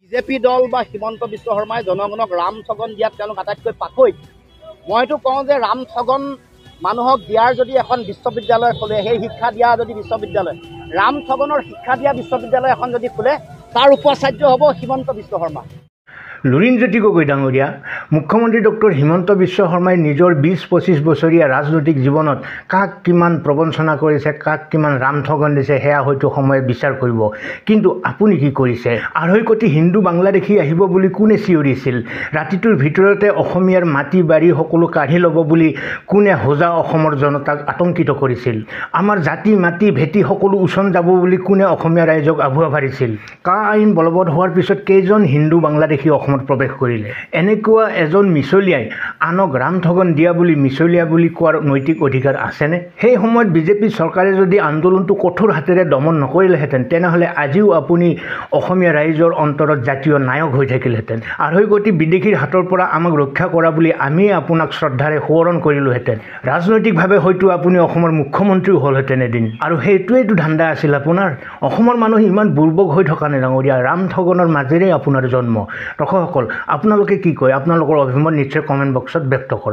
BJP দল বা হিমন্ত বিশ্ব শৰ্মাই জনগণক ৰাম ঠগন দিয়াত তেওঁলোক আটাইতকৈ পাকৈত। মইতো কওঁ যে ৰাম ঠগন মানুহক দিয়াৰ যদি এখন বিশ্ববিদ্যালয় খোলে, সেই শিক্ষা দিয়া যদি বিশ্ববিদ্যালয়, ৰাম ঠগনৰ শিক্ষা দিয়া বিশ্ববিদ্যালয় এখন যদি খোলে, তাৰ উপাচাৰ্য হ'ব হিমন্ত বিশ্ব শৰ্মা। লুৰিণজ্যোতি গগৈ ডাঙৰীয়া, মুখ্যমন্ত্ৰী ডক্টৰ হিমন্ত বিশ্ব শৰ্মাই নিজৰ ২০-২৫ বছৰীয়া ৰাজনৈতিক জীৱনত কাক কিমান প্ৰবঞ্চনা কৰিছে, কাক কিমান ৰাম ঠগন দিছে, সেয়া হয়তো সময়ে বিচাৰ কৰিব। কিন্তু আপুনি কি কৰিছে? ২.৫ কোটি হিন্দু বাংলাদেশী আহিব বুলি কোনে চিঞৰিছিল? ৰাতিটোৰ ভিতৰতে অসমীয়াৰ মাটি বাৰী সকলো কাঢ়ি ল'ব বুলি কোনে হোজা অসমৰ জনতাক আতংকিত কৰিছিল? আমাৰ জাতি মাটি ভেটি সকলো উচন যাব বুলি কোনে অসমীয়া ৰাইজক আভুৱা ভাৰিছিল? কা আইন বলবৎ হোৱাৰ পিছত কেইজন হিন্দু বাংলাদেশী অসমত প্ৰৱেশ কৰিলে? এনেকুৱা এজন মিছলীয়াই আনক ৰাম ঠগন দিয়া বুলি মিছলীয়া বুলি কোৱাৰ নৈতিক অধিকাৰ আছেনে? সেই সময়ত বিজেপি চৰকাৰে যদি আন্দোলনটো কঠোৰ হাতেৰে দমন নকৰিলেহেঁতেন, তেনেহ'লে আজিও আপুনি অসমীয়া ৰাইজৰ অন্তৰত জাতীয় নায়ক হৈ থাকিলহেঁতেন। ২.৫ কোটি বিদেশীৰ হাতৰ পৰা আমাক ৰক্ষা কৰা বুলি আমিয়ে আপোনাক শ্ৰদ্ধাৰে সোঁৱৰণ কৰিলোহেঁতেন। ৰাজনৈতিকভাৱে হয়তো আপুনি অসমৰ মুখ্যমন্ত্ৰীও হ'লহেঁতেন এদিন। আৰু সেইটোৱেইটো ধান্দা আছিল আপোনাৰ। অসমৰ মানুহ ইমান বুৰ্বক হৈ থকা নে ডাঙৰীয়া? ৰাম ঠগনৰ মাজেৰে আপোনাৰ জন্ম। দৰ্শকসকল, আপোনালোকে কি কয়? আপোনালোকৰ অভিমত নিশ্চয় কমেণ্ট বক্সত ব্যক্ত কৰক।